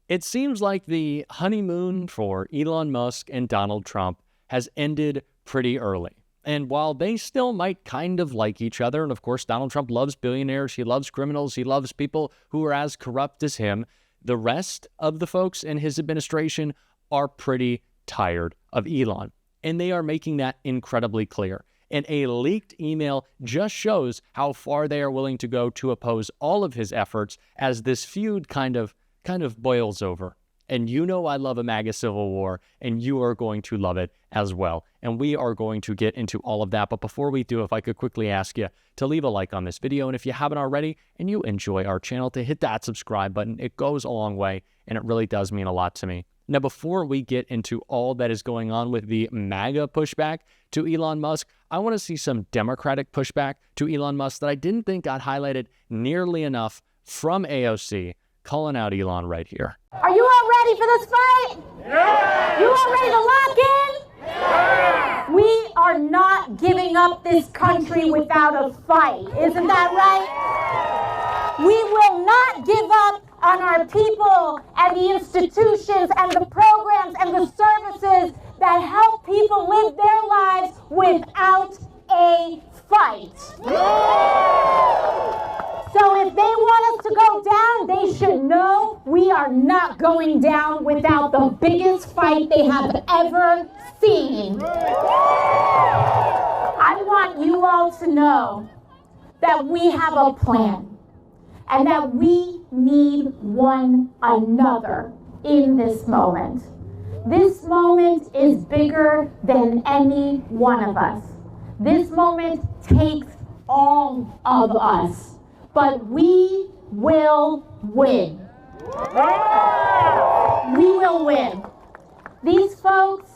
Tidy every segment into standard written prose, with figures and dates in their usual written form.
It seems like the honeymoon for Elon Musk and Donald Trump has ended pretty early. And while they still might kind of like each other, and of course Donald Trump loves billionaires, he loves criminals, he loves people who are as corrupt as him, the rest of the folks in his administration are pretty tired of Elon. And they are making that incredibly clear. And a leaked email just shows how far they are willing to go to oppose all of his efforts as this feud kind of boils over. And you know I love a MAGA civil war, and you are going to love it as well. And we are going to get into all of that. But before we do, if I could quickly ask you to leave a like on this video, and if you haven't already and you enjoy our channel, to hit that subscribe button. It goes a long way, and it really does mean a lot to me. Now, before we get into all that is going on with the MAGA pushback to Elon Musk, I want to see some Democratic pushback to Elon Musk that I didn't think got highlighted nearly enough from AOC, calling out Elon right here. Are you all ready for this fight? Yeah! You all ready to lock in? Yeah! We are not giving up this country without a fight. Isn't that right? We will not give up on our people and the institutions and the programs and the services that help people live their lives without a fight. So if they want us to go down, they should know we are not going down without the biggest fight they have ever seen. I want you all to know that we have a plan and that we need one another in this moment. This moment is bigger than any one of us. This moment takes all of us. But we will win. We will win. These folks,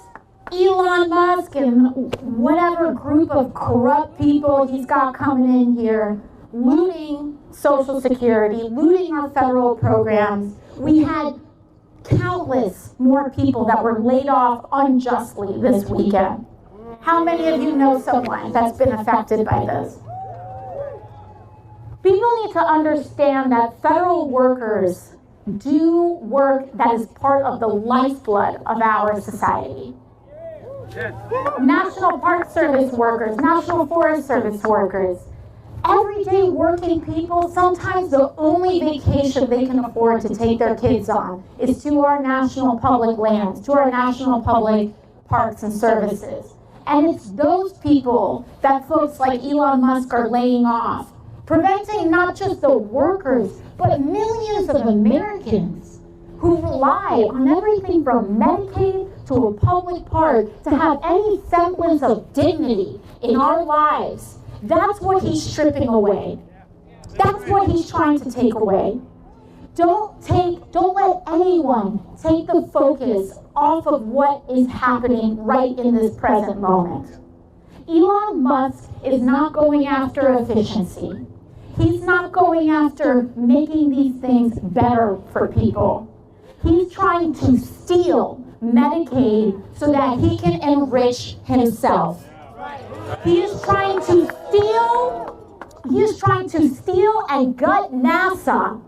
Elon Musk and whatever group of corrupt people he's got coming in here, looting Social Security, looting our federal programs. We had countless more people that were laid off unjustly this weekend. How many of you know someone that's been affected by this? People need to understand that federal workers do work that is part of the lifeblood of our society. National Park Service workers, National Forest Service workers, everyday working people, sometimes the only vacation they can afford to take their kids on is to our national public lands, to our national public parks and services. And it's those people that folks like Elon Musk are laying off, preventing not just the workers, but millions of Americans who rely on everything from Medicaid to a public park to have any semblance of dignity in our lives. That's what he's stripping away. That's what he's trying to take away. Don't let anyone take the focus off of what is happening right in this present moment. Elon Musk is not going after efficiency. He's not going after making these things better for people. He's trying to steal Medicaid so that he can enrich himself. He is trying to steal and gut NASA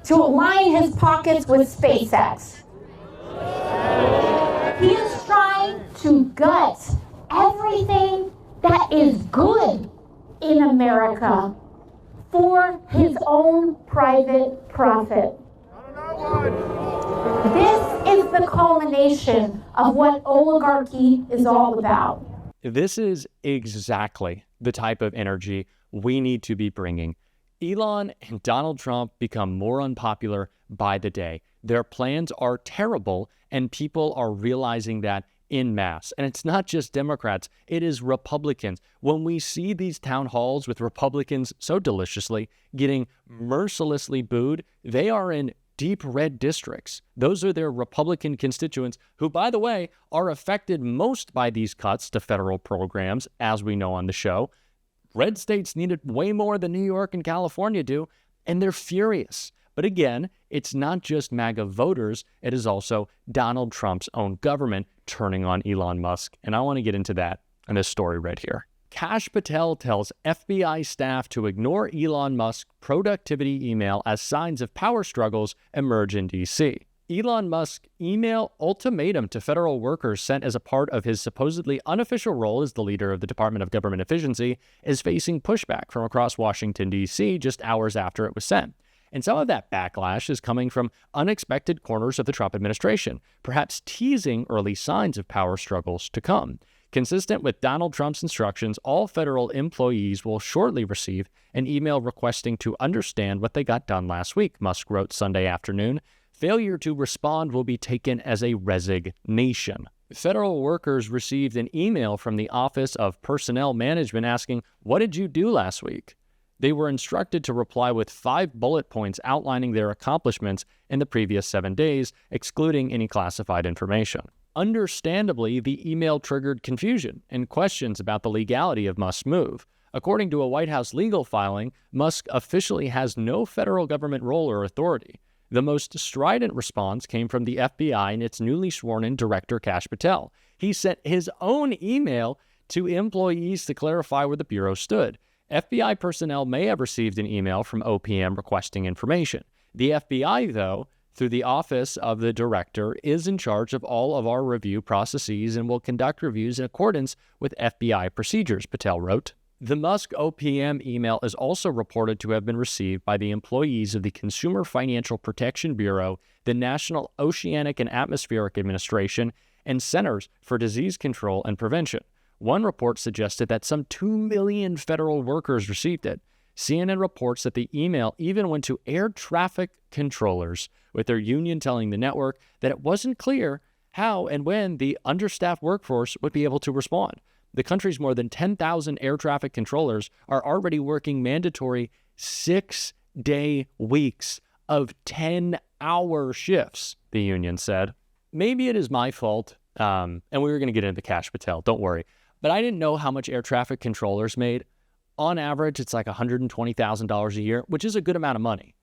to align his pockets with SpaceX. He is trying to gut everything that is good in America for his own private profit. This is the culmination of what oligarchy is all about. This is exactly the type of energy we need to be bringing. Elon and Donald Trump become more unpopular by the day. Their plans are terrible, and people are realizing that en masse. And it's not just Democrats, it is Republicans. When we see these town halls with Republicans so deliciously getting mercilessly booed, they are in deep red districts. Those are their Republican constituents who, by the way, are affected most by these cuts to federal programs, as we know on the show. Red states need it way more than New York and California do, and they're furious. But again, it's not just MAGA voters, it is also Donald Trump's own government turning on Elon Musk. And I want to get into that in this story right here. Kash Patel tells FBI staff to ignore Elon Musk's productivity email as signs of power struggles emerge in D.C. Elon Musk's email ultimatum to federal workers sent as a part of his supposedly unofficial role as the leader of the Department of Government Efficiency is facing pushback from across Washington, D.C. just hours after it was sent. And some of that backlash is coming from unexpected corners of the Trump administration, perhaps teasing early signs of power struggles to come. Consistent with Donald Trump's instructions, all federal employees will shortly receive an email requesting to understand what they got done last week, Musk wrote Sunday afternoon. Failure to respond will be taken as a resignation. Federal workers received an email from the Office of Personnel Management asking, "What did you do last week?" They were instructed to reply with 5 bullet points outlining their accomplishments in the previous 7 days, excluding any classified information. Understandably, the email triggered confusion and questions about the legality of Musk's move. According to a White House legal filing, Musk officially has no federal government role or authority. The most strident response came from the FBI and its newly sworn-in director, Kash Patel. He sent his own email to employees to clarify where the Bureau stood. FBI personnel may have received an email from OPM requesting information. The FBI, though, through the Office of the Director, is in charge of all of our review processes and will conduct reviews in accordance with FBI procedures, Patel wrote. The Musk OPM email is also reported to have been received by the employees of the Consumer Financial Protection Bureau, the National Oceanic and Atmospheric Administration, and Centers for Disease Control and Prevention. One report suggested that some 2 million federal workers received it. CNN reports that the email even went to air traffic controllers, with their union telling the network that it wasn't clear how and when the understaffed workforce would be able to respond. The country's more than 10,000 air traffic controllers are already working mandatory 6-day weeks of 10-hour shifts, the union said. Maybe it is my fault, and we were going to get into Kash Patel, don't worry, but I didn't know how much air traffic controllers made. On average, it's like $120,000 a year, which is a good amount of money.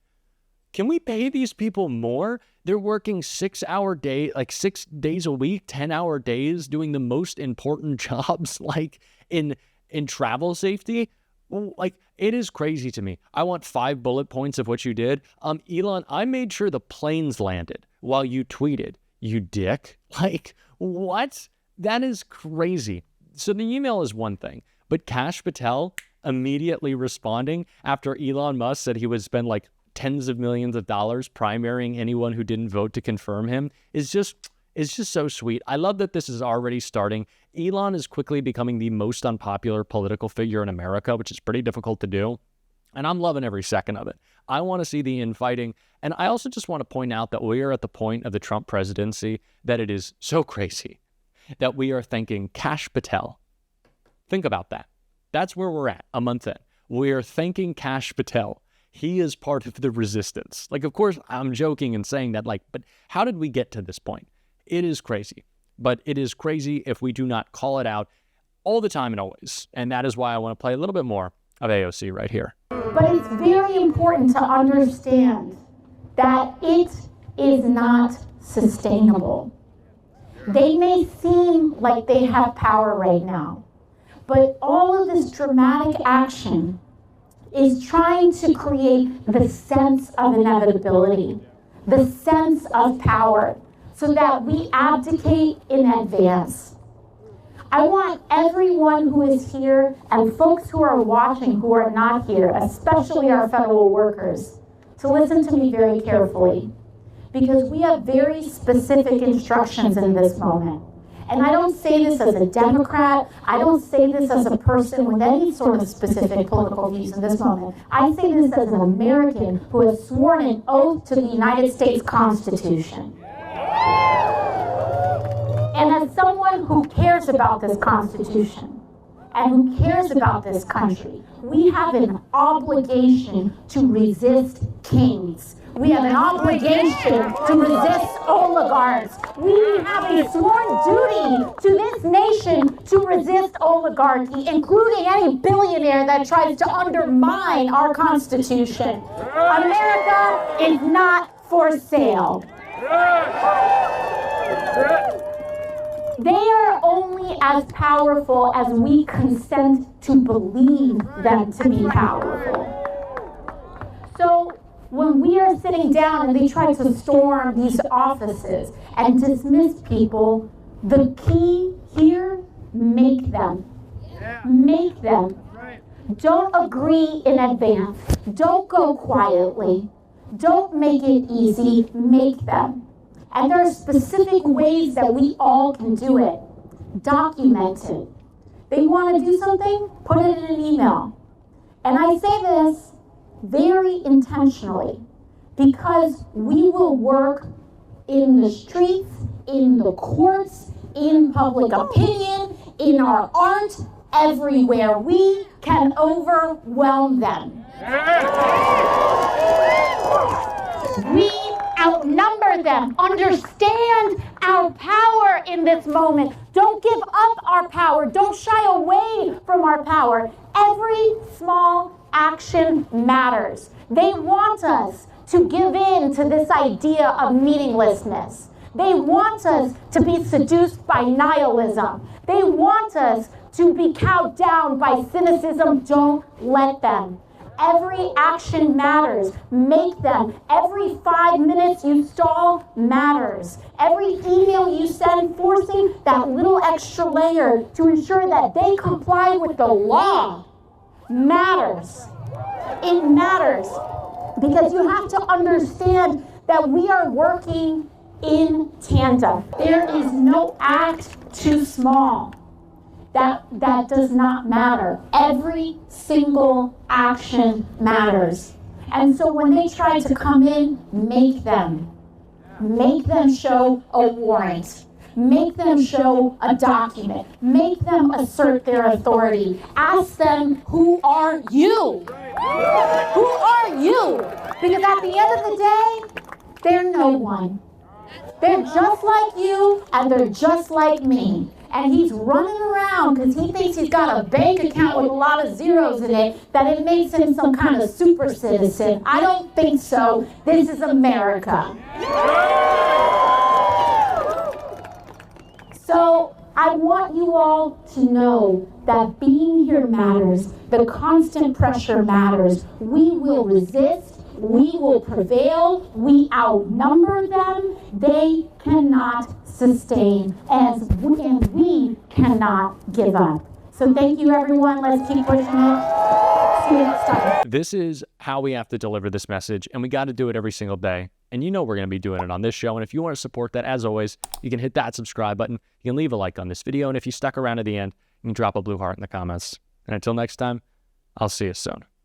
Can we pay these people more? They're working 6 days a week, 10-hour days, doing the most important jobs, like in travel safety. Like, it is crazy to me. I want 5 bullet points of what you did. Elon, I made sure the planes landed while you tweeted, you dick. Like, what? That is crazy. So the email is one thing, but Kash Patel immediately responding after Elon Musk said he would spend like tens of millions of dollars primarying anyone who didn't vote to confirm him is just so sweet. I love that this is already starting. Elon is quickly becoming the most unpopular political figure in America, which is pretty difficult to do. And I'm loving every second of it. I want to see the infighting. And I also just want to point out that we are at the point of the Trump presidency that it is so crazy that we are thanking Kash Patel. Think about that. That's where we're at a month in. We are thanking Kash Patel. He is part of the resistance. Like, of course, I'm joking and saying that, but how did we get to this point? It is crazy. But it is crazy if we do not call it out all the time and always. And that is why I want to play a little bit more of AOC right here. But it's very important to understand that it is not sustainable. They may seem like they have power right now, but all of this dramatic action is trying to create the sense of inevitability, the sense of power, so that we abdicate in advance. I want everyone who is here and folks who are watching who are not here, especially our federal workers, to listen to me very carefully, because we have very specific instructions in this moment. And I don't say this as a Democrat. I don't say this as a person with any sort of specific political views in this moment. I say this as an American who has sworn an oath to the United States Constitution. And as someone who cares about this Constitution and who cares about this country, we have an obligation to resist kings. We have an obligation to resist oligarchs. We have a sworn duty to this nation to resist oligarchy, including any billionaire that tries to undermine our Constitution. America is not for sale. They are only as powerful as we consent to believe them to be powerful. So when we are sitting down and they try to storm these offices and dismiss people, the key here, make them. Make them. Don't agree in advance. Don't go quietly. Don't make it easy. Make them. And there are specific ways that we all can do it. Document it. They want to do something? Put it in an email. And I say this very intentionally because we will work in the streets, in the courts, in public opinion, in our art, everywhere. We can overwhelm them. We outnumber them. Understand our power in this moment. Don't give up our power. Don't shy away from our power. Every small action matters. They want us to give in to this idea of meaninglessness. They want us to be seduced by nihilism. They want us to be cowed down by cynicism. Don't let them. Every action matters. Make them. Every 5 minutes you stall matters. Every email you send forcing that little extra layer to ensure that they comply with the law matters. It matters because you have to understand that we are working in tandem. There is no act too small. That does not matter. Every single action matters. And so when they try to come in, make them. Make them show a warrant. Make them show a document. Make them assert their authority. Ask them, who are you? Who are you? Because at the end of the day, they're no one. They're just like you, and they're just like me. And he's running around because he thinks he's got a bank account with a lot of zeros in it, that it makes him some kind of super citizen. I don't think so. This is America. So I want you all to know that being here matters. The constant pressure matters. We will resist. We will prevail. We outnumber them. They cannot sustain, and we cannot give up. So thank you, everyone. Let's keep pushing it. See you next time. This is how we have to deliver this message, and we got to do it every single day. And you know we're going to be doing it on this show. And if you want to support that, as always, you can hit that subscribe button. You can leave a like on this video. And if you stuck around to the end, you can drop a blue heart in the comments. And until next time, I'll see you soon.